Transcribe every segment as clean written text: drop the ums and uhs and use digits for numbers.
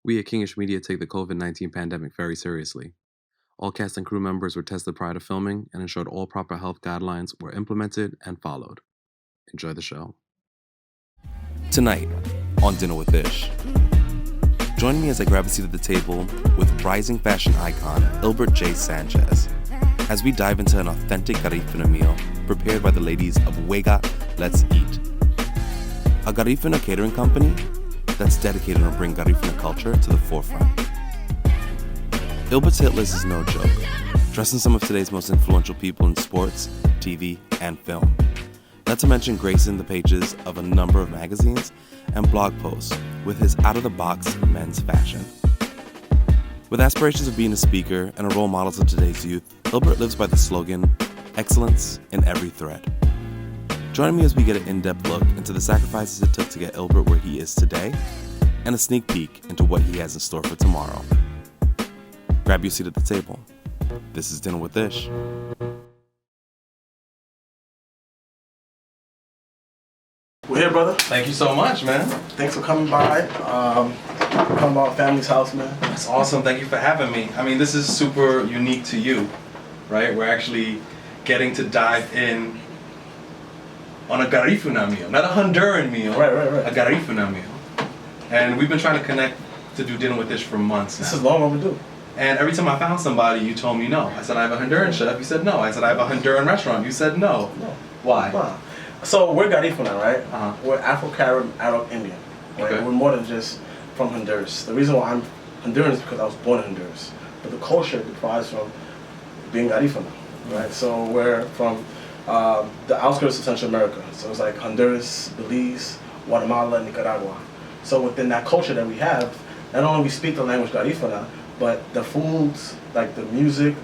We at Kingish Media take the COVID-19 pandemic very seriously. All cast and crew members were tested prior to filming and ensured all proper health guidelines were implemented and followed. Enjoy the show. Tonight, on Dinner with Ish. Join me as I grab a seat at the table with rising fashion icon Ilbert J. Sanchez as we dive into an authentic Garifuna meal prepared by the ladies of Weiga. Let's Eat, a Garifuna catering company that's dedicated to bring Garifuna culture to the forefront. Ilbert's hit list is no joke, dressing some of today's most influential people in sports, TV, and film. Not to mention gracing the pages of a number of magazines and blog posts with his out-of-the-box men's fashion. With aspirations of being a speaker and a role model to today's youth, Ilbert lives by the slogan, excellence in every thread. Join me as we get an in-depth look into the sacrifices it took to get Ilbert where he is today, and a sneak peek into what he has in store for tomorrow. Grab your seat at the table. This is Dinner with Ish. We're here, brother. Thank you so much, man. Thanks for coming by. Coming by our family's house, man. That's awesome. Thank you for having me. I mean, this is super unique to you, right? We're actually getting to dive in on a Garifuna meal, not a Honduran meal. Right. A Garifuna meal. And we've been trying to connect to do Dinner with Ish for months now. This is long overdue. And every time I found somebody, you told me no. I said, I have a Honduran chef. You said no. I said, I have a Honduran restaurant. You said no. No. Why? Wow. So we're Garifuna, right? Uh-huh. We're Afro-Carib, Arab, Indian. Right? Okay. We're more than just from Honduras. The reason why I'm Honduran is because I was born in Honduras. But the culture derives from being Garifuna, right? So we're from the outskirts of Central America. So it's like Honduras, Belize, Guatemala, Nicaragua. So within that culture that we have, not only we speak the language Garifuna, but the foods, like the music,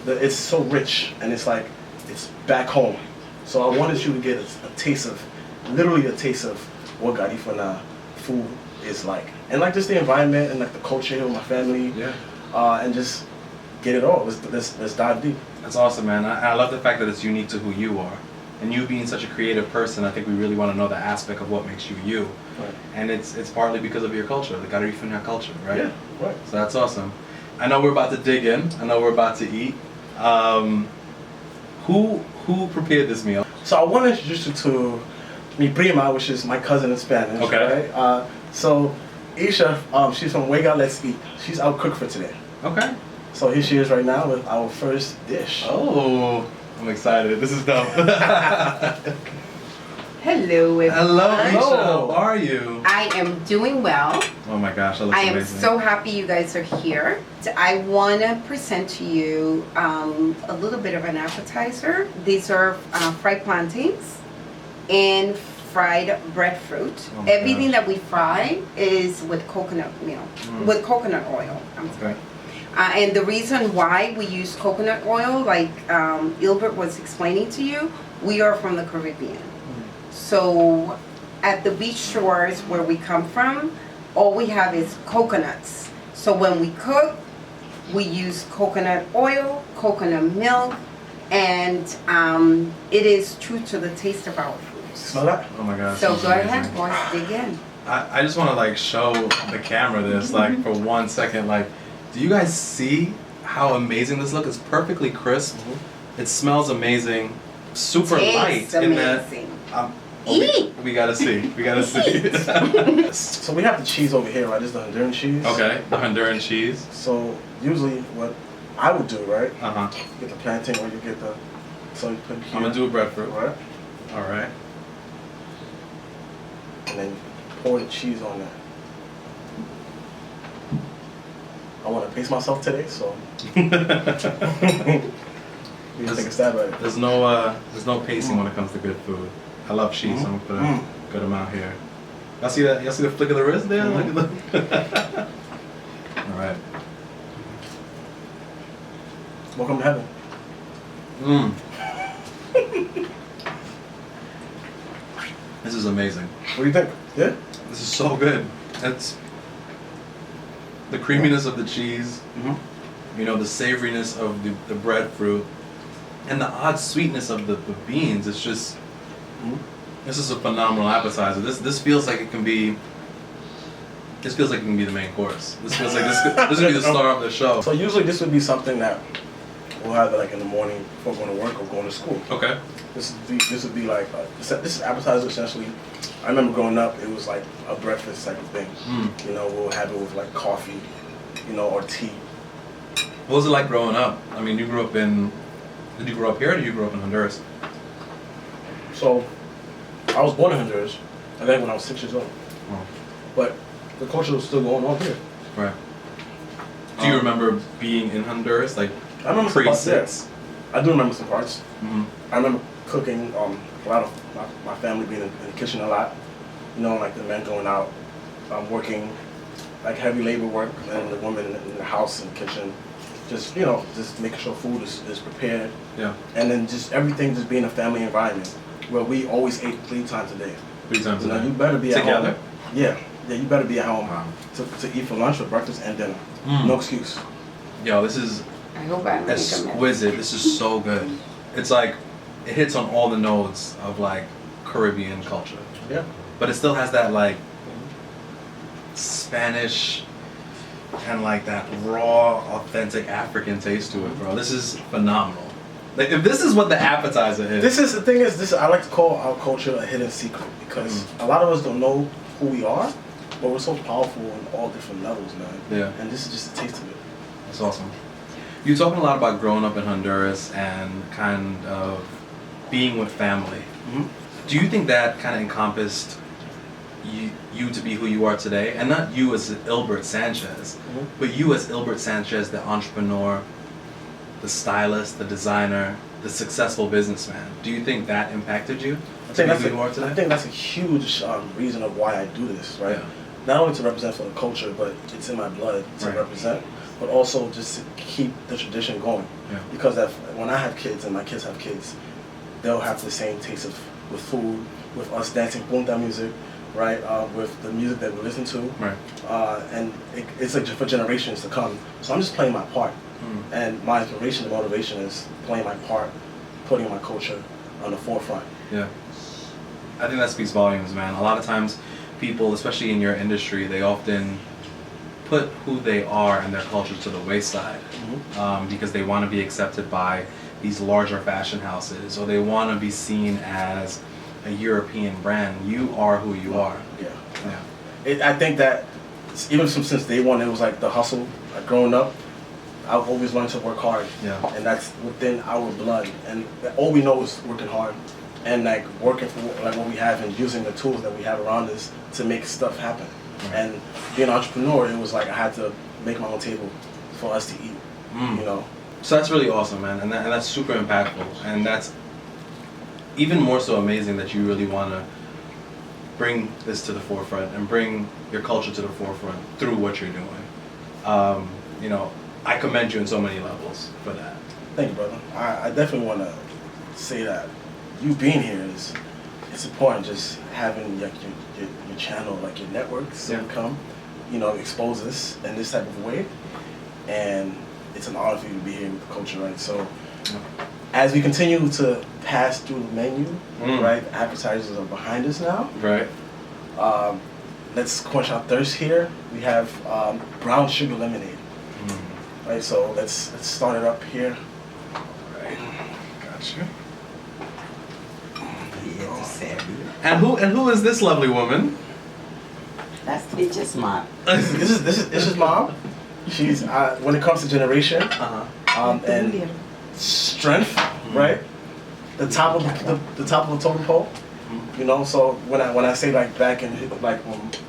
it's so rich, and it's like, it's back home. So I wanted you to get a taste of, literally a taste of what Garifuna food is like. And like just the environment and like the culture here with my family. Yeah. And just get it all. Let's dive deep. That's awesome, man. I love the fact that it's unique to who you are. And you being such a creative person, I think we really want to know the aspect of what makes you you. Right. And it's partly because of your culture, the Garifuna culture, right? Yeah, right. So that's awesome. I know we're about to dig in. I know we're about to eat. Who prepared this meal? So I want to introduce you to mi prima, which is my cousin in Spanish. Okay. Right? So Isha, she's from Weiga. Let's Eat. She's our cook for today. Okay. So here she is right now with our first dish. Oh, I'm excited. This is dope. Hello, everyone. Hello, Isha. Hello. How are you? I am doing well. Oh my gosh, that looks I am amazing. so happy you guys are here. I want to present to you a little bit of an appetizer. These are fried plantains and fried breadfruit. Oh my Everything gosh. that we fry is with coconut meal, with coconut oil. I'm sorry. Okay. And the reason why we use coconut oil, like Ilbert was explaining to you, we are from the Caribbean. So at the beach shores where we come from, all we have is coconuts. So when we cook, we use coconut oil, coconut milk, and it is true to the taste of our foods. Smell that? Oh my gosh. So this is go ahead, amazing. boys, dig in. I just want to like show the camera this like for 1 second. Like, do you guys see how amazing this looks? It's perfectly crisp. It smells amazing. Super Tastes light in that. amazing. Oh, we gotta see. We gotta see. So we have the cheese over here, right? This is the Honduran cheese. Okay, the Honduran cheese. So usually what I would do, right? Uh huh. You get the plantain or you get the, so you put it here. I'm gonna do a breadfruit. Right? All right. And then pour the cheese on that. I want to pace myself today, so you take a stab at it. There's no pacing when it comes to good food. I love cheese, so I'm gonna put a good amount here. Y'all see that? Y'all see the flick of the wrist there? Look at the. All right. Welcome to heaven. This is amazing. What do you think? Yeah? This is so good. It's the creaminess of the cheese, you know, the savoriness of the breadfruit, and the odd sweetness of the beans. It's just, this is a phenomenal appetizer. This feels like it can be This feels like it can be the main course. This feels like this would be the star of the show. So usually this would be something that we'll have like in the morning before going to work or going to school. Okay. This would be like this is appetizer essentially. I remember growing up, it was like a breakfast type of thing. You know, we'll have it with like coffee, you know, or tea. What was it like growing up? I mean, you grew up in. Did you grow up here or did you grow up in Honduras? So I was born in Honduras, I think when I was 6 years old. Oh. But the culture was still going on here. Right. Do you remember being in Honduras, like I remember some parts, pre-6? I do remember some parts. Mm-hmm. I remember cooking. A lot of my family being in the kitchen a lot. You know, like the men going out, working, like heavy labor work, and the women in the house and the kitchen, just just making sure food is prepared. Yeah. And then just everything just being a family environment where we always ate 3 times a day. 3 times a You know, day. you better be Together? at home. Yeah, you better be at home Wow. to eat for lunch, for breakfast, and dinner. No excuse. Yo, this is I hope I don't make a mess. exquisite. This is so good. It's like it hits on all the nodes of like Caribbean culture, Yeah. but it still has that like Spanish and like that raw, authentic African taste to it, bro. This is phenomenal. Like if this is what the appetizer is. This is the thing is this I like to call our culture a hidden secret because a lot of us don't know who we are, but we're so powerful on all different levels, man. Yeah. And this is just a taste of it. That's awesome. You're talking a lot about growing up in Honduras and kind of being with family. Do you think that kind of encompassed you to be who you are today? And not you as Ilbert Sanchez, but you as Ilbert Sanchez, the entrepreneur, the stylist, the designer, the successful businessman. Do you think that impacted you to be who you are today? I think that's a huge reason of why I do this, right? Yeah. Not only to represent for the culture, but it's in my blood to Right. represent, but also just to keep the tradition going. Yeah. Because when I have kids and my kids have kids, they'll have the same taste with food, with us dancing punta music, right? With the music that we listen to, Right. and it's like for generations to come. So I'm just playing my part, and my inspiration and motivation is playing my part, putting my culture on the forefront. Yeah. I think that speaks volumes, man. A lot of times people, especially in your industry, they often put who they are and their culture to the wayside because they want to be accepted by these larger fashion houses or they want to be seen as a European brand. You are who you are. I think that even since day one, it was like the hustle. Like growing up, I've always learned to work hard, and that's within our blood. And all we know is working hard, and like working for like what we have and using the tools that we have around us to make stuff happen. And being an entrepreneur, it was like I had to make my own table for us to eat. You know. So that's really awesome, man, and that's super impactful, and that's even more so amazing that you really want to bring this to the forefront and bring your culture to the forefront through what you're doing. You know, I commend you in so many levels for that. Thank you, brother. I definitely want to say that you being here it's important. Just having your channel, like your network, so come, expose us in this type of way, and it's an honor for you to be here with the culture, right? So, as we continue to pass through the menu, right, appetizers are behind us now. Right. Let's quench our thirst here. We have brown sugar lemonade. Right, so let's start it up here. Right. Gotcha. And And who is this lovely woman? that's Bitch's mom. This is mom. She's when it comes to generation and strength, right? The top of the top of the totem pole. So when I say like back in like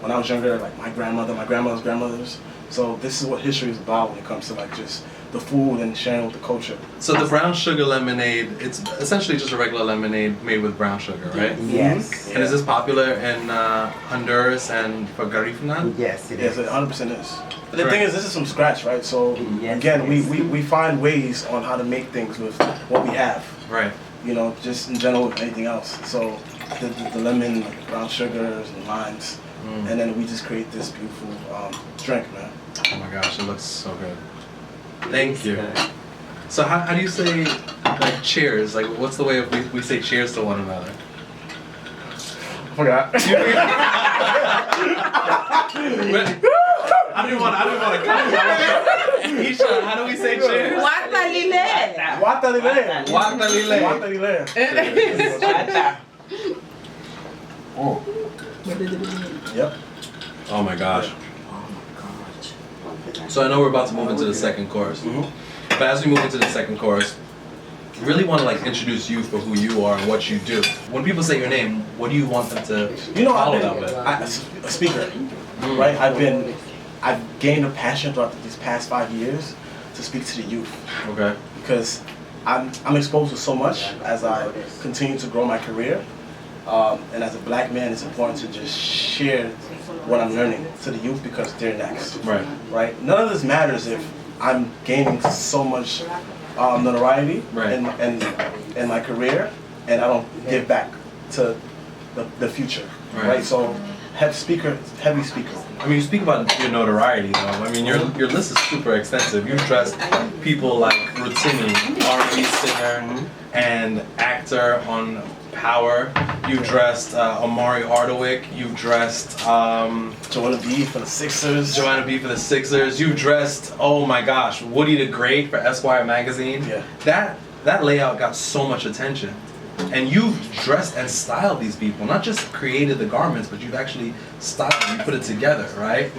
when I was younger, like my grandmother's grandmothers. So this is what history is about when it comes to like just the food and sharing with the culture. So the brown sugar lemonade, it's essentially just a regular lemonade made with brown sugar, right? Yes. And is this popular in Honduras and for Garifuna? Yes, it Yes, is. it 100% is. But the thing is, this is from scratch, right? So Yes, again, yes. we find ways on how to make things with what we have. Right. Just in general with anything else. So the lemon, like brown sugars, and limes, and then we just create this beautiful drink, man. Oh my gosh, it looks so good. Thank you. So how do you say like cheers? Like what's the way we say cheers to one another? Forgot. I didn't want to cut. Isha, how do we say cheers? Guatalile. Guatalile. Guatalile. Guatalile. Oh. Yep. Oh my gosh. Oh my gosh. So I know we're about to move into the second course. But as we move into the second course, really want to like introduce you for who you are and what you do. When people say your name, what do you want them to follow that with? A speaker, right? I've gained a passion throughout these past 5 years to speak to the youth. Okay. Because I'm exposed to so much as I continue to grow my career. And as a black man, it's important to just share what I'm learning to the youth because they're next. Right. Right? None of this matters if I'm gaining so much notoriety in my career and I don't give back to the future. Right? So heavy speaker. I mean, you speak about your notoriety, though. I mean, your list is super extensive. You've dressed people like Rutini, R&B singer and actor on Power. You've dressed Omari Hardwick. You've dressed Joanna B for the Sixers. You've dressed, oh my gosh, Woody the Great for Esquire magazine. Yeah. That layout got so much attention. And you've dressed and styled these people, not just created the garments, but you've actually styled them, you put it together, right?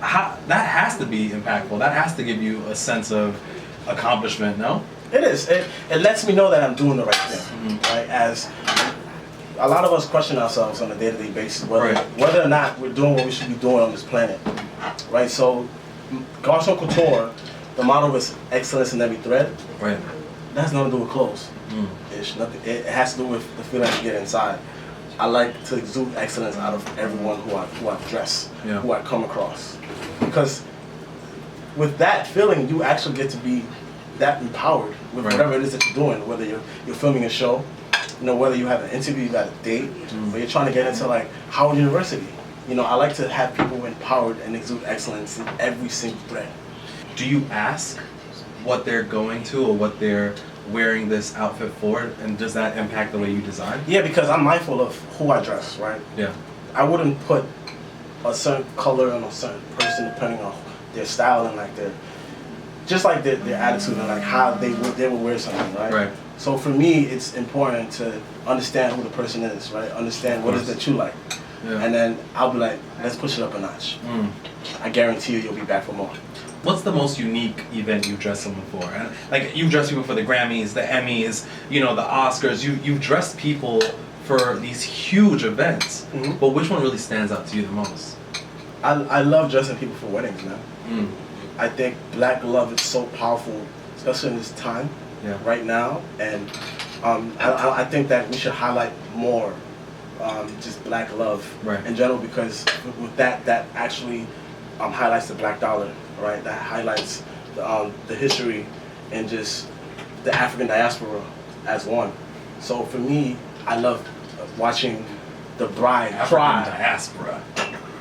That has to be impactful. That has to give you a sense of accomplishment, no? It is. It lets me know that I'm doing the right thing, right? As a lot of us question ourselves on a day-to-day basis, whether or not we're doing what we should be doing on this planet, right? So, Garçon Couture, the motto is excellence in every thread. Right. That has nothing to do with clothes. It has to do with the feeling you get inside. I like to exude excellence out of everyone who I dress, who I come across, because with that feeling, you actually get to be that empowered with whatever it is that you're doing. Whether you're filming a show, whether you have an interview, you got a date, or you're trying to get into like Howard University. I like to have people empowered and exude excellence in every single thread. Do you ask what they're going to or what they're wearing this outfit for, and does that impact the way you design? Yeah, because I'm mindful of who I dress, right? Yeah. I wouldn't put a certain color on a certain person depending on their style and like their attitude and like how they would wear something, right? Right. So for me, it's important to understand who the person is, right? Understand what it is that you like. Yeah. And then I'll be like, let's push it up a notch. I guarantee you'll be back for more. What's the most unique event you've dressed someone for? And like you've dressed people for the Grammys, the Emmys, the Oscars. You've dressed people for these huge events. But which one really stands out to you the most? I love dressing people for weddings, man. I think black love is so powerful, especially in this time, right now. And I think that we should highlight more just black love in general, because with that actually highlights the black dollar. Right, that highlights the history and just the African diaspora as one. So for me, I love watching the bride cry. African diaspora,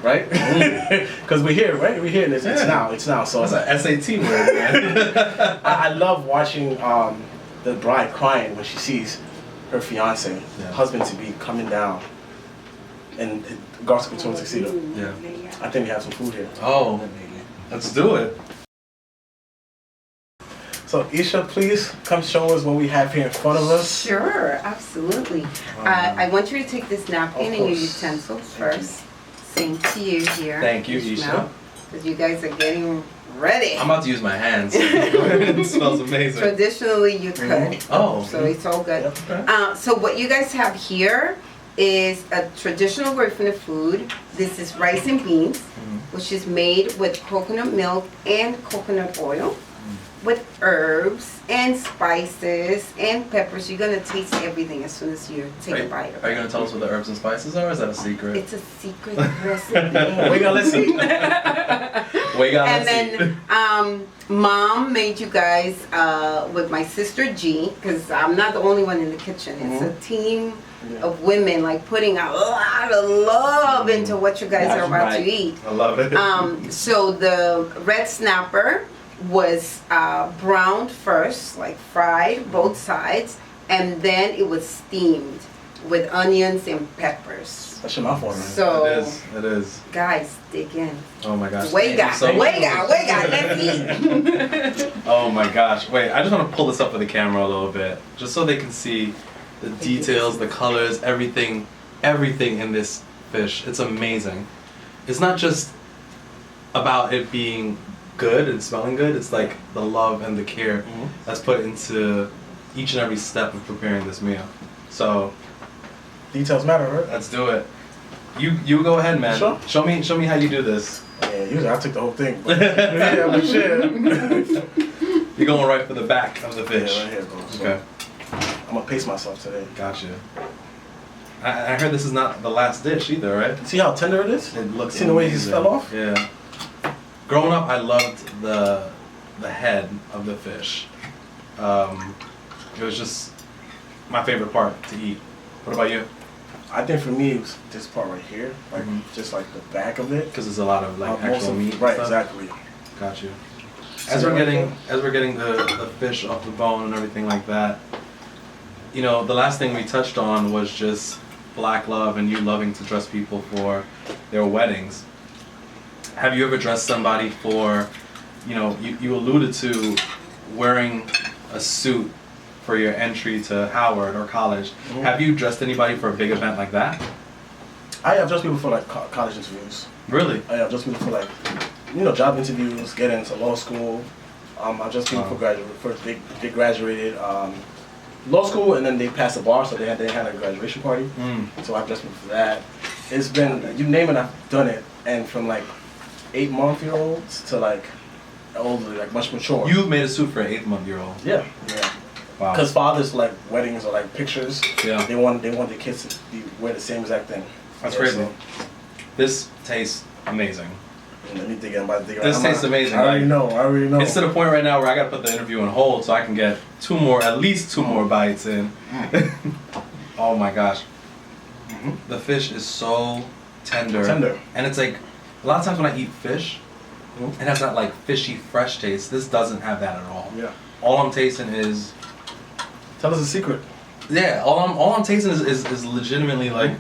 right? Because we're here, right? We're here. And it's now. So that's an SAT word, man. I love watching the bride crying when she sees her fiance, husband to be, coming down in Garçon Couture tuxedo. Yeah. I think we have some food here. Oh. Let's do it. So Isha, please come show us what we have here in front of us. Sure, absolutely. I want you to take this napkin and your utensils first. Same to you here. Thank you, Isha. Because you guys are getting ready. I'm about to use my hands. It smells amazing. Traditionally, you could. Oh. So it's all good. Okay. So what you guys have here is a traditional Garifuna food. This is rice and beans, which is made with coconut milk and coconut oil, with herbs and spices and peppers. You're gonna taste everything as soon as you take a bite of it. Are you gonna tell us what the herbs and spices are, or is that a secret? It's a secret recipe. We're gonna listen. And then Mom made you guys with my sister G, because I'm not the only one in the kitchen. It's a team of women like putting a lot of love into what you guys are about to eat. I love it. So the red snapper was browned first, like fried both sides, and then it was steamed with onions and peppers. That shit my fault, man. So, It is. guys, dig in. Oh my gosh. Weiga, So- let's eat. Oh my gosh. Wait, I just want to pull this up for the camera a little bit, just so they can see the details, the colors, everything in this fish. It's amazing. It's not just about it being good and smelling good, it's like the love and the care that's put into each and every step of preparing this meal. So, Details matter, right? let's do it. You go ahead, man. Sure. Show me how you do this. Yeah, usually I took the whole thing. But yeah, but shit. You're going right for the back of the fish. Yeah, right here, bro. So Okay. I'm gonna pace myself today. Gotcha. I heard this is not the last dish either, right? See how tender it is? It looks See the way he just amazing. fell off? Yeah. Growing up, I loved the head of the fish. It was just my favorite part to eat. What about you? I think for me it was this part right here, like just like the back of it. Because there's a lot of like Most actual of- meat. and Right, stuff. exactly. Got you. See As that we're right getting the fish off the bone and everything like that, you know, the last thing we touched on was just black love and you loving to dress people for their weddings. Have you ever dressed somebody for, you know, you alluded to wearing a suit for your entry to Howard or college. Mhm. Have you dressed anybody for a big event like that? I have just people for like college interviews. Really? I have just people for like, job interviews, get into law school. I've just people for they graduated law school and then they passed the bar, so they had a graduation party. So I've just been for that. It's been, you name it, I've done it, and from like 8-month-year-olds to like older, like much mature. You've made a suit for an 8-month-old. Yeah. Wow. Because fathers like weddings or like pictures. Yeah. They want their kids to wear the same exact thing. That's Yeah, crazy. so- This tastes amazing. Let me dig in. I'm about to dig in. This tastes amazing. I already know. It's to the point right now where I gotta put the interview on hold so I can get at least two more bites in. Oh my gosh. The fish is so tender. And it's like, a lot of times when I eat fish, it has that like fishy fresh taste. This doesn't have that at all. Yeah. All I'm tasting is, Tell us a secret. yeah, all I'm tasting is legitimately like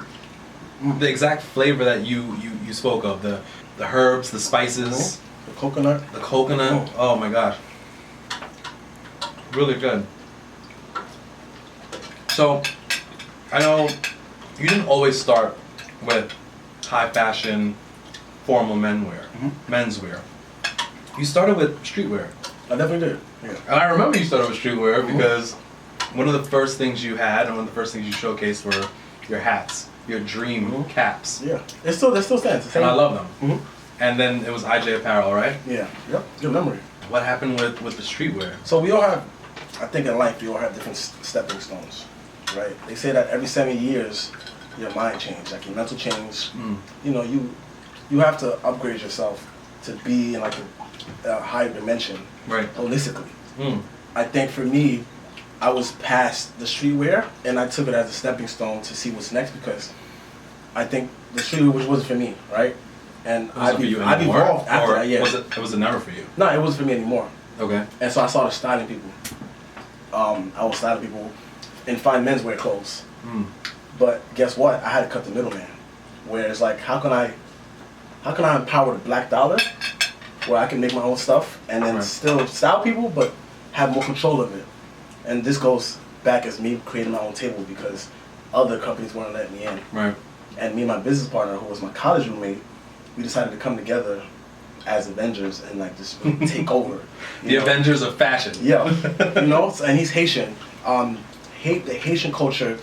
the exact flavor that you spoke of. The herbs, the spices, The coconut. the coconut. Oh my gosh. Really good. So, I know you didn't always start with high fashion, formal menswear. You started with streetwear. I definitely did. Yeah. And I remember you started with streetwear because one of the first things you had and one of the first things you showcased were your hats, your dream caps. Yeah. That still stands. And I love them. And then it was IJ Apparel, right? Yeah. Yep. Good memory. What happened with the streetwear? So we all have, I think in life, we all have different stepping stones, right? They say that every 7 years, your mind changes, like your mental change. You have to upgrade yourself to be in like a higher dimension, Right. holistically. I think for me, I was past the streetwear and I took it as a stepping stone to see what's next because I think the streetwear wasn't for me, right? And Was it for you I've anymore? evolved after Or that, yeah. was it never for you? No, it wasn't for me anymore. Okay. And so I started styling people. I was styling people in fine menswear clothes. But guess what? I had to cut the middleman. Where it's like, how can I empower the black dollar where I can make my own stuff and then still style people but have more control of it. And this goes back as me creating my own table because other companies weren't letting me in. Right. And me and my business partner, who was my college roommate, we decided to come together as Avengers and like just take over. The Avengers of fashion. Yeah, and he's Haitian. The Haitian culture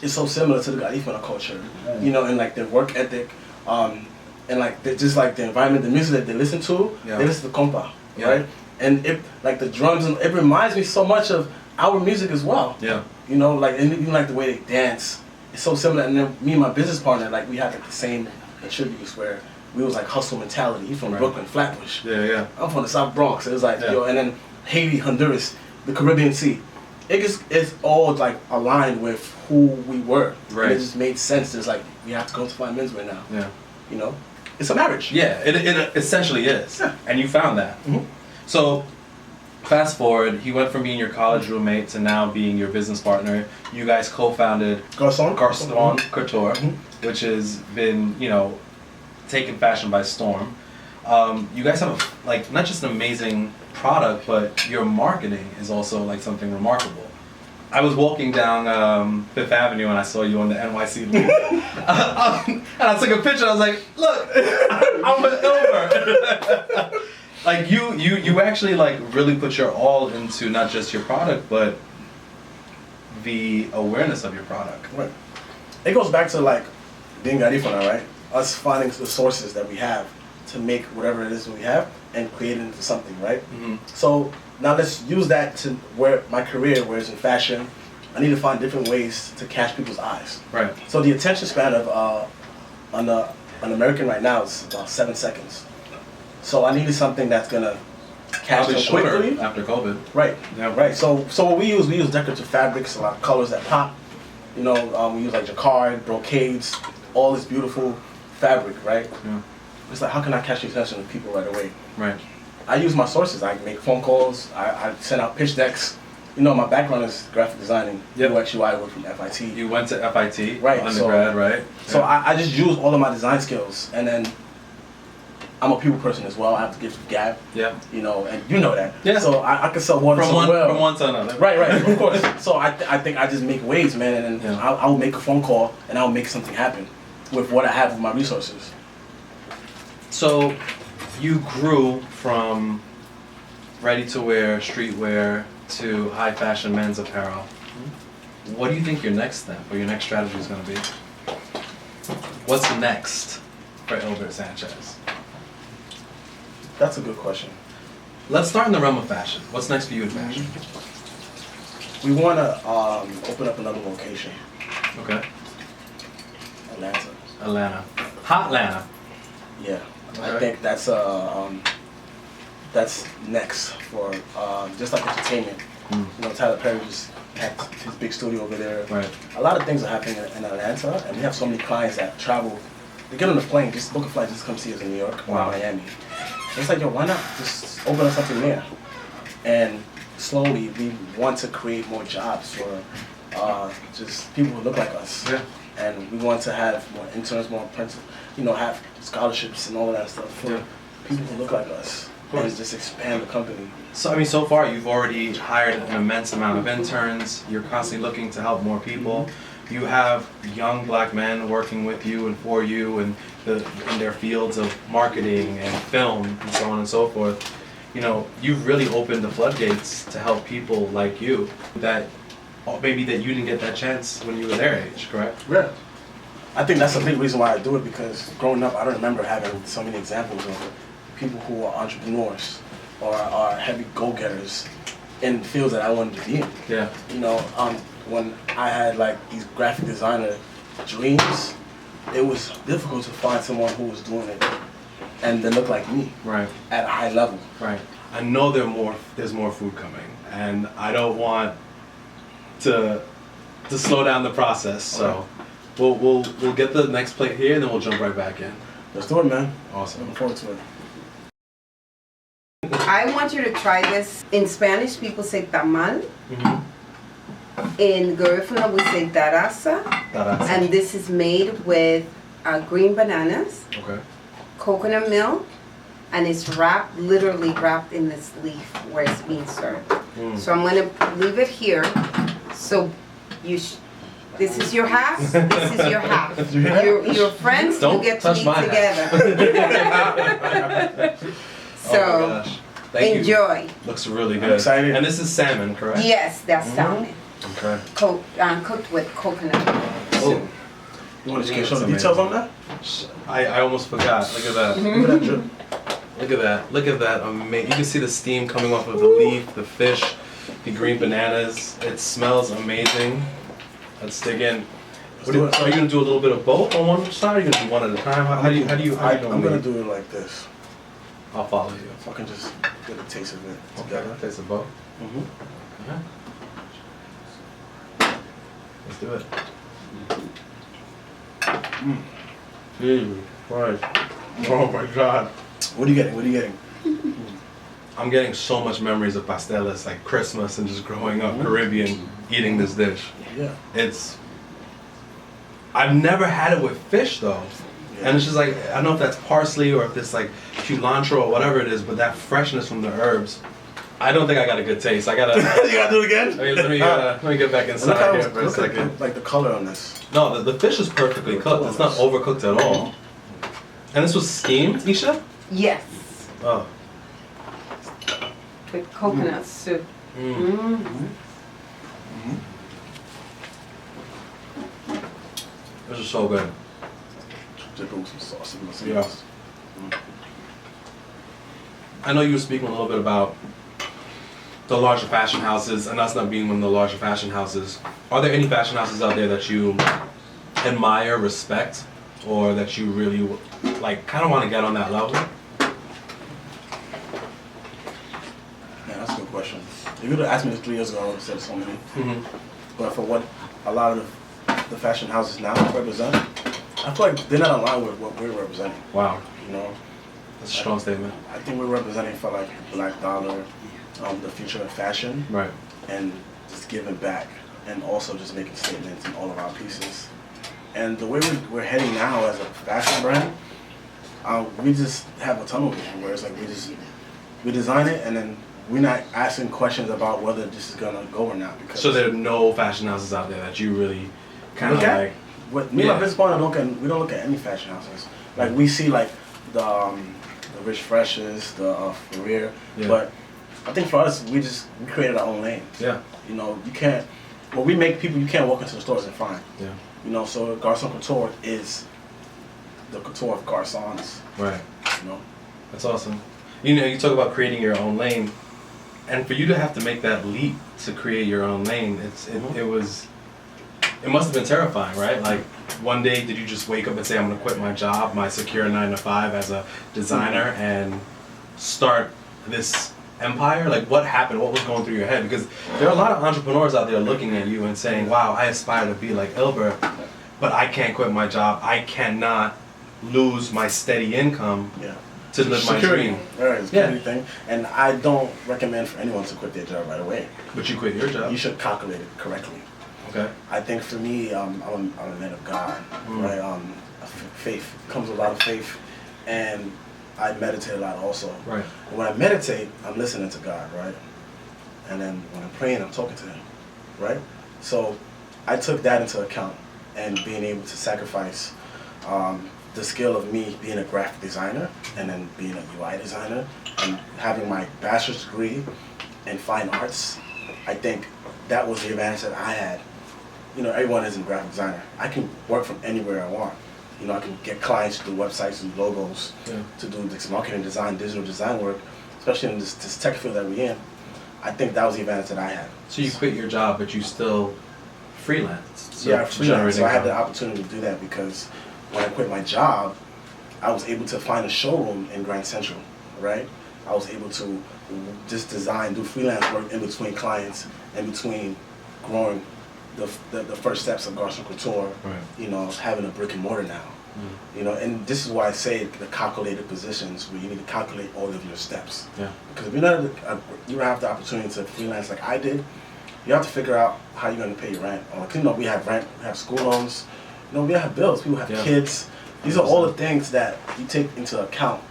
is so similar to the Garifuna culture, and like their work ethic, and like just like the environment, the music that they listen to, they listen to compa, right? And it like the drums, and it reminds me so much of our music as well. Yeah. And even like the way they dance, it's so similar. And then me and my business partner, like we had like the same attributes where we was like hustle mentality. He's from Brooklyn, Flatbush. Yeah. I'm from the South Bronx. It was like, and then Haiti, Honduras, the Caribbean Sea. It's all like aligned with who we were. Right. And it just made sense. It's like, we have to go to find menswear now. Yeah. It's a marriage. Yeah, it essentially is. Yeah. And you found that. So, fast forward, he went from being your college roommate to now being your business partner. You guys co-founded Garçon Couture. which has been, you know, taken fashion by storm. You guys have like not just an amazing product, but your marketing is also like something remarkable. I was walking down Fifth Avenue and I saw you on the NYC loop. And I took a picture. I was like, "Look, I'm an Ilbert." Like you actually like really put your all into not just your product, but the awareness of your product. Right. It goes back to like being Garifuna, right? Us finding the sources that we have to make whatever it is we have and create it into something, right? Mm-hmm. So now let's use that to where my career, where it's in fashion, I need to find different ways to catch people's eyes. Right. So the attention span of an American right now is about 7 seconds. So I needed something that's gonna catch Probably them shorter quickly. after COVID. Right. Yeah. Right. So what we use decorative fabrics, a lot of colors that pop. You know, we use like jacquard, brocades, all this beautiful fabric, right? Yeah. It's like, how can I catch the attention of people right away? Right. I use my sources. I make phone calls. I send out pitch decks. You know, my background is graphic designing. Yep. UX UI, work from FIT. You went to FIT, Right, undergrad, right? So Yeah. I just use all of my design skills, and then I'm a people person as well. I have to give gab. Yeah. You know, and you know that. Yeah. So I can sell water From so one well. from one to another. Right, of course. So I think I just make waves, man, and then Yeah. I'll make a phone call and I'll make something happen with what I have with my resources. So you grew from ready-to-wear, streetwear to high fashion men's apparel. What do you think your next step or your next strategy is going to be? What's next for Ilbert Sanchez? That's a good question. Let's start in the realm of fashion. What's next for you in fashion? We want to open up another location, Okay. Atlanta. Atlanta. Hot Atlanta. Yeah, I Okay. think that's next for just like entertainment. Mm. You know, Tyler Perry just had his big studio over there. Right. A lot of things are happening in Atlanta, and we have so many clients that travel. They get on the plane, just book a flight, just come see us in New York or Wow. Miami. It's like, yo, why not just open up something there? And slowly, we want to create more jobs for just people who look like us. Yeah. And we want to have more interns, more apprentices, you know, have scholarships and all of that stuff for Yeah. people who look like us. course. And just expand the company. So, I mean, so far you've already hired an immense amount of interns. You're constantly looking to help more people. You have young black men working with you and for you and in their fields of marketing and film and so on and so forth. You know, you've really opened the floodgates to help people like you that maybe that you didn't get that chance when you were their age, correct? Yeah. I think that's a big reason why I do it, because growing up, I don't remember having so many examples of people who are entrepreneurs or are heavy go-getters in fields that I wanted to be in. Yeah. You know, when I had like these graphic designer dreams, it was difficult to find someone who was doing it and they look like me Right. at a high level. Right. I know there's more food coming, and I don't want to slow down the process. So we'll get the next plate here, and then we'll jump right back in. Let's do it, man. Awesome. Looking forward to it. I want you to try this. In Spanish, people say tamal. Mm-hmm. In Garifuna, we say darasa. Darasa. And this is made with green bananas, Okay. coconut milk, and it's literally wrapped in this leaf where it's being served. Mm. So I'm gonna leave it here. So this is your half. This is your half. Your friends Don't will get to touch eat my together. Oh So my gosh. Thank you. enjoy. Looks really I'm good. excited. And this is salmon, correct? Yes, that's salmon. Okay. Cooked with coconut. Oh, You want to just show the That's details on that? I almost forgot. Look at that. Look at that drip. Look at that. Look at that. Amazing. You can see the steam coming off of the leaf, the fish, the green bananas. It smells amazing. Let's dig in. What do you, so are you gonna do a little bit of both on one side? Or are you gonna do one at a time? How do you I'm normally- gonna do it like this. I'll follow you. If I can just get a taste of it Okay. together. Taste of both. Mm-hmm. Yeah. Let's do it. Jesus Christ. Oh my God. What are you getting? What are you getting? I'm getting so much memories of pasteles, like Christmas and just growing up Caribbean, eating this dish. Yeah. I've never had it with fish though. And it's just like, I don't know if that's parsley or if it's like cilantro or whatever it is, but that freshness from the herbs, I don't think I got a good taste. I gotta. You gotta do it again? Let me get back inside here for a second. Like the color on this. No, the fish is perfectly cooked. It's not overcooked at all. And this was steamed, Isha? Yes, Oh. with coconut soup. This is so good. Dip it with some sauce and some Yeah. sauce. I know you were speaking a little bit about the larger fashion houses, and us not being one of the larger fashion houses. Are there any fashion houses out there that you admire, respect, or that you really like, kind of want to get on that level? Yeah, that's a good question. If you would have asked me this 3 years ago, I would have said so many. But for what a lot of the fashion houses now represent, I feel like they're not aligned with what we're representing. Wow, You know, that's a strong statement. I think we're representing for like Black Dollar, the future of fashion, Right. and just giving back, and also just making statements in all of our pieces. And the way we're heading now as a fashion brand, we just have a tunnel vision where it's like we design it and then we're not asking questions about whether this is gonna go or not. Because So there are no fashion houses out there that you really kind of look at like. what me and my business partner we don't look at any fashion houses. Like we see like the Rich Freshes, the Career, Yeah. but I think for us we created our own lane. Yeah. You know, you can't. Well, we make people you can't walk into the stores and find. Yeah. You know, so Garçon Couture is the couture of garçons. Right. You know. That's awesome. You know, you talk about creating your own lane, and for you to have to make that leap to create your own lane, it must have been terrifying, right? Like, one day, did you just wake up and say, I'm gonna quit my job, my secure 9 to 5 as a designer, and start this empire? Like, what happened? What was going through your head? Because there are a lot of entrepreneurs out there looking at you and saying, wow, I aspire to be like Ilbert, but I can't quit my job. I cannot lose my steady income Yeah. to live my Security, dream. right? It's a security thing, and I don't recommend for anyone to quit their job right away. But you quit your job. You should calculate it correctly. Okay. I think for me, I'm a man of God, right? Faith comes with a lot of faith, and I meditate a lot also. Right. And when I meditate, I'm listening to God, right? And then when I'm praying, I'm talking to Him, right? So I took that into account, and being able to sacrifice the skill of me being a graphic designer and then being a UI designer and having my bachelor's degree in fine arts. I think that was the advantage that I had. You know, everyone isn't a graphic designer. I can work from anywhere I want. You know, I can get clients to do websites and logos, to do this marketing design, digital design work, especially in this tech field that we're in. I think that was the advantage that I had. So you quit your job, but you still freelance. So Yeah, to generate freelance. So I had the income. opportunity to do that because when I quit my job, I was able to find a showroom in Grand Central, right? I was able to just design, do freelance work in between clients, in between growing the first steps of Garçon Couture, Right. you know, having a brick and mortar now. You know, and this is why I say the calculated positions where you need to calculate all of your steps. Yeah. Because if you don't have the opportunity to freelance like I did, you have to figure out how you're going to pay your rent. Like, you know, we have rent, we have school loans, you know, we have bills, people have kids. These are all the things that you take into account.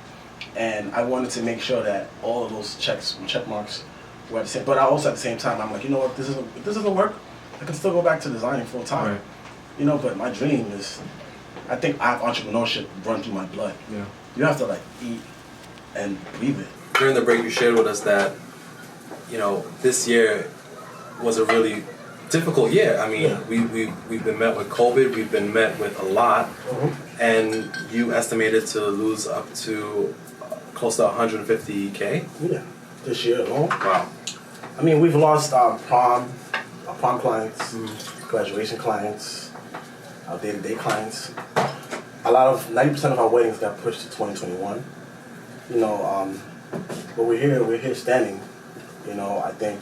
And I wanted to make sure that all of those check marks were the same. But I also at the same time, I'm like, you know what, if this doesn't work, I can still go back to designing full time. Right. You know, but my dream is, I think I have entrepreneurship run through my blood. Yeah. You have to like eat and breathe it. During the break, you shared with us that, you know, this year was a really difficult year. I mean, we've been met with COVID, we've been met with a lot, and you estimated to lose up to close to 150K. Yeah, this year alone. Wow. I mean, we've lost our prom clients, graduation clients, our day-to-day clients. A lot of 90% of our weddings got pushed to 2021. You know, but we're here standing. You know, I think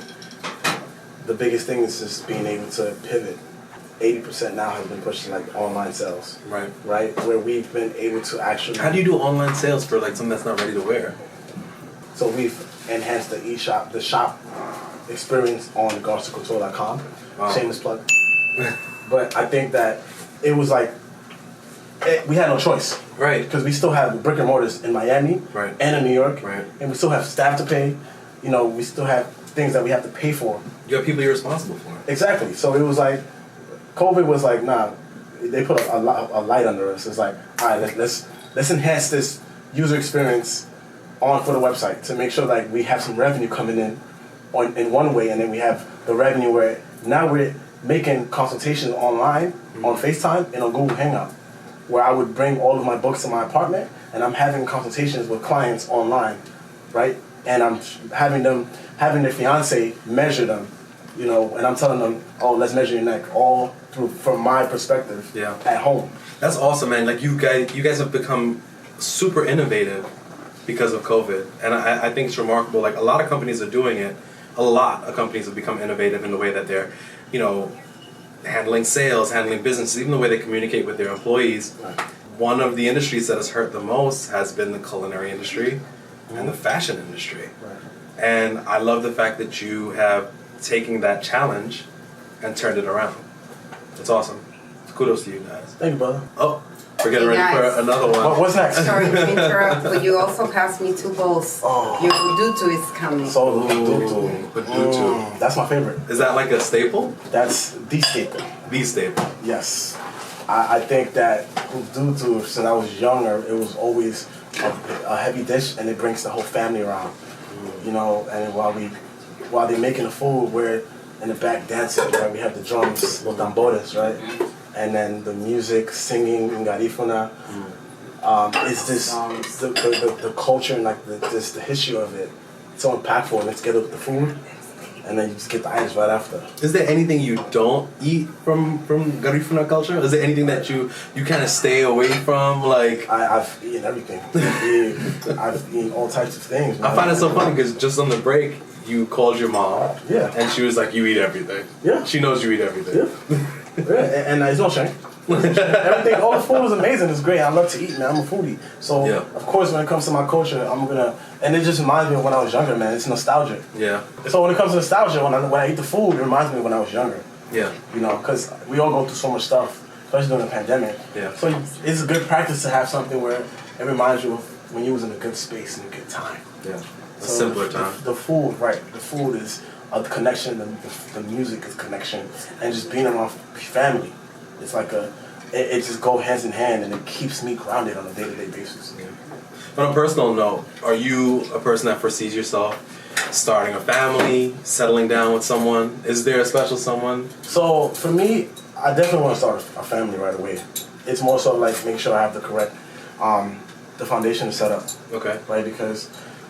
the biggest thing is just being able to pivot. 80% now has been pushed to like online sales. Right. Right? Where we've been able to actually. How do you do online sales for like something that's not ready to wear? So we've enhanced the shop experience on garçoncouture.com. Wow. Shameless plug. But I think that it was like we had no choice. Right. Because we still have brick and mortars in Miami Right. and in New York, Right. and we still have staff to pay. You know, we still have things that we have to pay for. You have people you're responsible for. Exactly. So it was like, COVID was like, nah, they put a light under us. It's like, all right, let's enhance this user experience for the website to make sure like we have some revenue coming in one way, and then we have the revenue where now we're making consultations online on FaceTime and on Google Hangout, where I would bring all of my books to my apartment and I'm having consultations with clients online, right? And I'm having their fiance measure them, you know, and I'm telling them, oh, let's measure your neck, all through from my perspective at home. That's awesome, man. Like you guys have become super innovative because of COVID, and I think it's remarkable. Like a lot of companies are doing it. A lot of companies have become innovative in the way that they're, you know, handling sales, handling business, even the way they communicate with their employees. Right. One of the industries that has hurt the most has been the culinary industry and the fashion industry. Right. And I love the fact that you have taken that challenge and turned it around. It's awesome. Kudos to you guys. Thank you, brother. Oh, we're getting ready Guys. for another one. What's next? Sorry to interrupt, but you also passed me 2 bowls. Oh. Your hudutu is coming. So Hudutu. that's my favorite. Is that like a staple? That's the staple. The staple. Yes. I think that hudutu, since I was younger, it was always a heavy dish, and it brings the whole family around. You know, and while they're making the food, we're in the back dancing, right? We have the drums, los tambores, right? And then the music, singing in Garifuna. It's this the culture and like the history of it. It's so impactful, and let's get up the food, and then you just get the items right after. Is there anything you don't eat from Garifuna culture? Is there anything that you kind of stay away from? Like I've eaten everything. I've eaten all types of things. Man. I find it so funny because just on the break, you called your mom. Yeah. And she was like, "You eat everything." Yeah. She knows you eat everything. Yeah. Yeah, and it's no shame. Everything, all the food is amazing. It's great. I love to eat, man. I'm a foodie. So, of course, when it comes to my culture, and it just reminds me of when I was younger, man. It's nostalgic. Yeah. So when it comes to nostalgia, when I eat the food, it reminds me of when I was younger. Yeah. You know, because we all go through so much stuff, especially during the pandemic. Yeah. So it's a good practice to have something where it reminds you of when you was in a good space and a good time. Yeah. A simpler time. The food, right. The food is a connection, the music is connection, and just being around family. It's like it just go hands in hand, and it keeps me grounded on a day-to-day basis. Yeah. On a personal note, are you a person that foresees yourself starting a family, settling down with someone? Is there a special someone? So for me, I definitely want to start a family right away. It's more so like make sure I have the correct, the foundation is set up. Okay. Right, because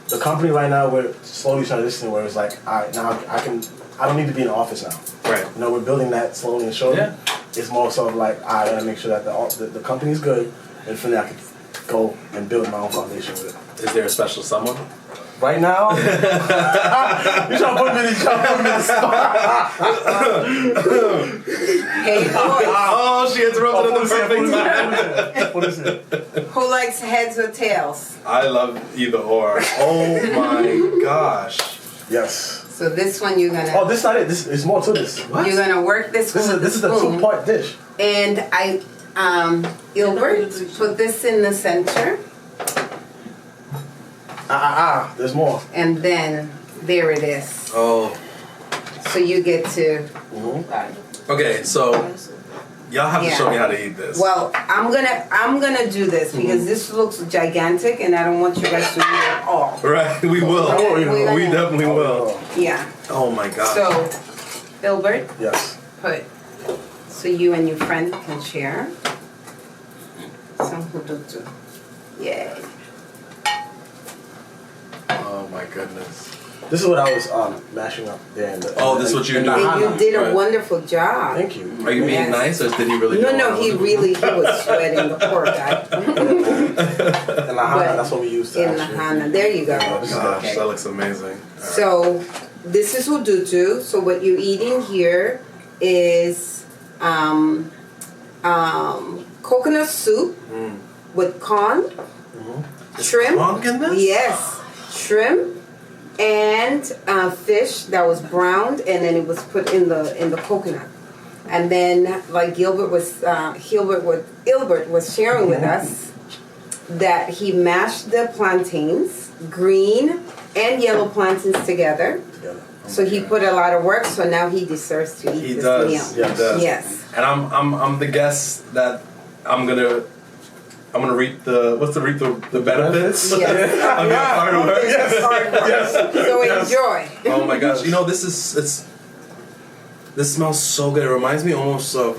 the company right now, we're slowly transitioning where it's like, all right, now I don't need to be in the office now. Right. You know, we're building that slowly and surely. Yeah. It's more so like, I gotta make sure that the company's good, and from there I can go and build my own foundation with it. Is there a special someone? Right now? You trying to put me in the spot. Hey, boy. Oh, she interrupted at the perfect time. What is it? Who likes heads or tails? I love either or. Oh my gosh. Yes. So this one you're gonna. Oh, this is not it. This is more to this. What? You're gonna work this one. This is the 2-part dish. And Ilbert, put this in the center. There's more. And then there it is. Oh. So you get to. Mm-hmm. Okay, so y'all have to show me how to eat this. Well, I'm gonna do this because this looks gigantic, and I don't want you guys to eat it all. Right, we will. We definitely will. Yeah. Oh my gosh. So, Ilbert. Yes. Put. So you and your friend can share. Some hudutu. Yay. Oh my goodness. This is what I was mashing up there. This is what you do. You did a wonderful job. Thank you. Are you being nice, or did he really? No, he was sweating, the poor guy. In Lahana, that's what we use to in Lahana. There you go. Oh gosh, that looks amazing. So this is hudutu. So what you're eating here is coconut soup with corn, shrimp. Conch in this? Yes, shrimp and fish that was browned, and then it was put in the coconut. And then, like Ilbert was sharing with us, that he mashed the plantains, green and yellow plantains together. So he put a lot of work. So now he deserves to eat this meal. Yes. He does. Yes. And I'm the guest that I'm gonna reap the benefits. Yes. of your hard work. Yes. So enjoy. Oh my gosh! You know, this smells so good. It reminds me almost of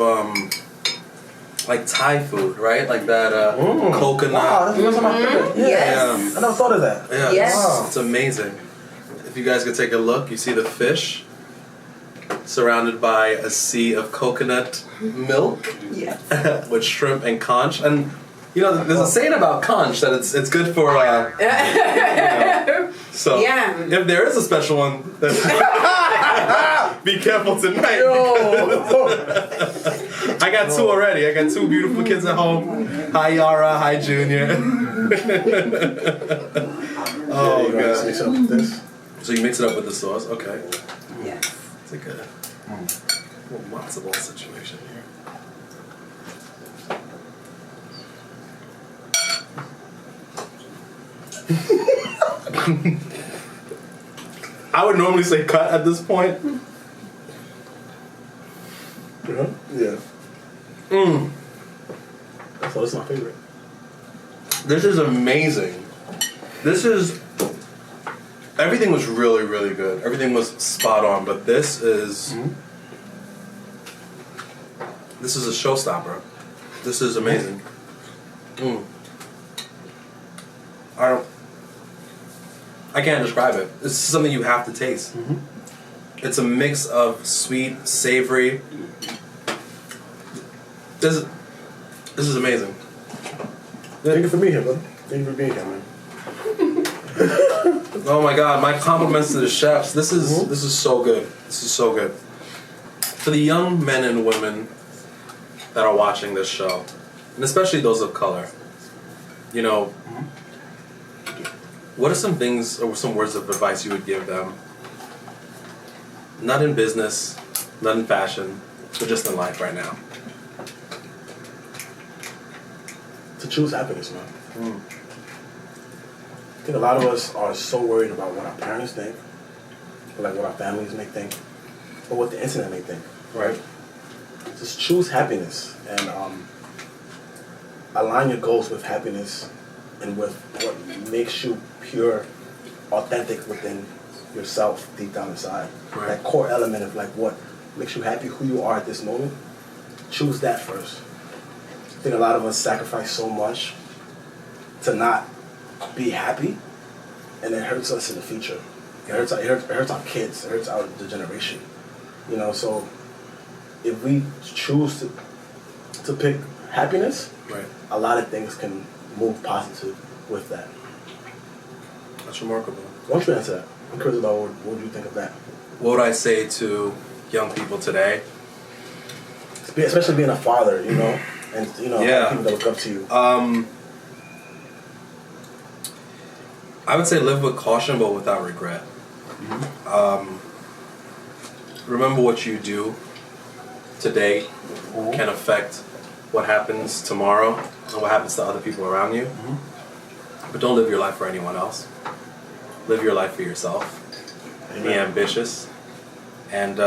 like Thai food, right? Like that coconut. Wow, that's my favorite. Yeah. Yes. I never thought of that. Yeah, Yes. It's amazing. If you guys could take a look, you see the fish surrounded by a sea of coconut milk Yes. with shrimp and conch. And you know, there's a saying about conch that it's good for. So Yeah. if there is a special one, then be careful tonight. I got two already. I got two beautiful kids at home. Hi Yara, hi Junior. Oh god. Mix it up with this. So you mix it up with the sauce, okay. Yes. It's like a little matzo ball situation here. I would normally say cut at this point. Yeah. So this is my favorite. This is amazing. Everything was really, really good. Everything was spot on, but this is a showstopper. This is amazing. I can't describe it. This is something you have to taste. It's a mix of sweet, savory. This is amazing. Thank you for being here, brother. Thank you for being here, man. Oh my God! My compliments to the chefs. This is so good. This is so good. For the young men and women that are watching this show, and especially those of color, you know, what are some things or some words of advice you would give them? Not in business, not in fashion, but just in life right now. To choose happiness, man. I think a lot of us are so worried about what our parents think, or like what our families may think, or what the internet may think. Right. Just choose happiness and align your goals with happiness and with what makes you pure, authentic within yourself deep down inside. Right. That core element of like what makes you happy, who you are at this moment. Choose that first. I think a lot of us sacrifice so much to not be happy, and it hurts us in the future. It hurts our kids. It hurts the generation. You know, so if we choose to pick happiness, Right. a lot of things can move positive with that. That's remarkable. Why don't you answer that? I'm curious about what you think of that. What would I say to young people today? Especially being a father, you know, and you know, Yeah. people that look up to you. I would say live with caution, but without regret. Remember what you do today can affect what happens tomorrow and what happens to other people around you. But don't live your life for anyone else. Live your life for yourself. Be ambitious. And,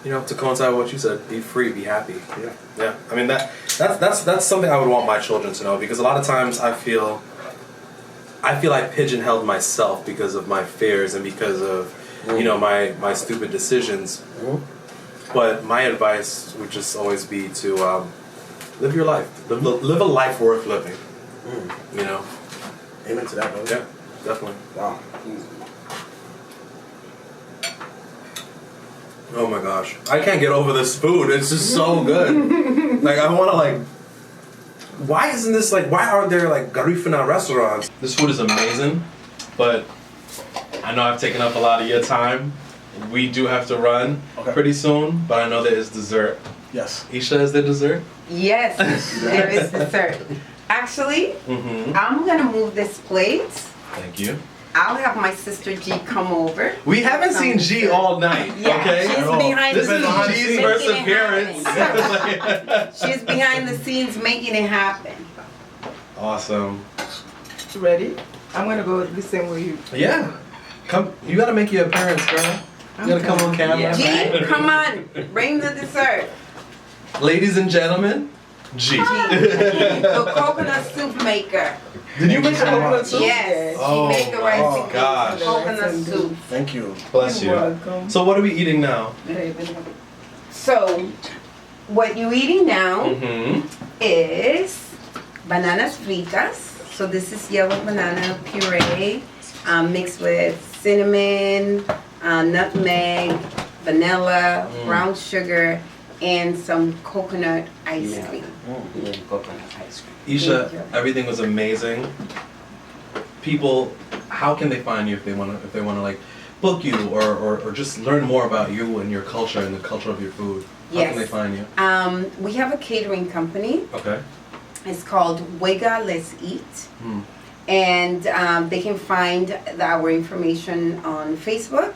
you know, to coincide with what you said, be free, be happy. Yeah. I mean, that's something I would want my children to know, because a lot of times I feel I pigeonholed myself because of my fears and because of, you know, my stupid decisions. But my advice would just always be to live your life. Live a life worth living. You know? Amen to that, bro. Yeah, definitely. Wow. Oh my gosh. I can't get over this food. It's just so good. Like, I want to, like... Why aren't there, like, Garifuna restaurants? This food is amazing, but I know I've taken up a lot of your time. We do have to run pretty soon, but I know there is dessert. Yes. Isha, is there dessert? Yes, there is dessert. Actually, I'm gonna move this plate Thank you. I'll have my sister G come over. We haven't seen G all night, Yeah, okay? she's all. behind This the is scenes. G's making first it appearance. happen. She's behind the scenes making it happen. Awesome. Ready? I'm gonna go the same way you. Yeah. Come, you gotta make your appearance, girl. You gotta come on camera. Yeah. G, come on, bring the dessert. Ladies and gentlemen, G. The coconut soup maker. Did you make the coconut soup? Yes, Oh, she made the rice oh, and gosh. beans, coconut soup. Thank you. Bless you. You're welcome. So what are we eating now? So, what you're eating now Mm-hmm. is bananas fritas. So this is yellow banana puree mixed with cinnamon, nutmeg, vanilla, brown sugar, and some coconut ice cream. Yeah, coconut ice cream. Isha, Thank you. everything was amazing. People, how can they find you if they wanna like book you or just learn more about you and your culture and the culture of your food? How Yes. can they find you? We have a catering company. Okay. It's called Weiga Let's Eat. Hmm. And they can find our information on Facebook,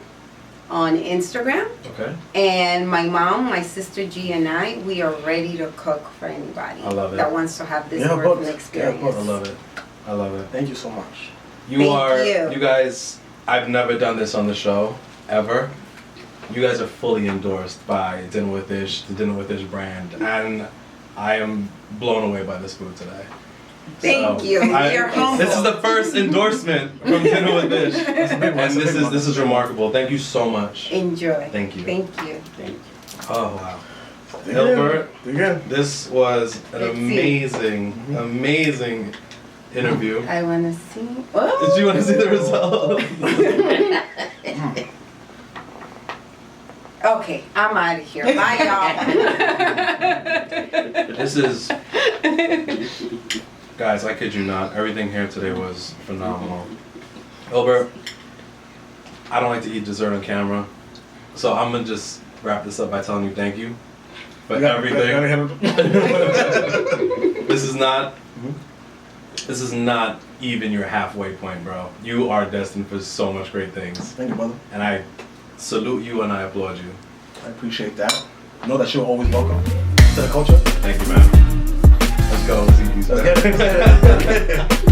on Instagram. Okay. And my mom, my sister G, and I, we are ready to cook for anybody I love it. that wants to have this Yeah, birthing but- experience. yeah, I love it. I love it. Thank you so much. Thank you. guys, I've never done this on the show, ever. You guys are fully endorsed by Dinner with Ish, the Dinner with Ish brand, and I am blown away by this food today. Thank you. You're humble. This is the first endorsement from Dinner with Ish, That's a big one. and this is remarkable. Thank you so much. Enjoy. Thank you. Thank you. Oh wow, Again. Ilbert, Again. this was an Let's see. amazing interview. I want to see. Oh. Did you want to see the result? Okay, I'm out of here. Bye, y'all. This is, guys, I kid you not, everything here today was phenomenal. Ilbert, I don't like to eat dessert on camera, so I'm gonna just wrap this up by telling you thank you for everything. This is not even your halfway point, bro. You are destined for so much great things, Thank you, brother. and I salute you and I applaud you. I appreciate that. Know that you're always welcome to the culture. Thank you, man. Let's go. See you. Let's get it.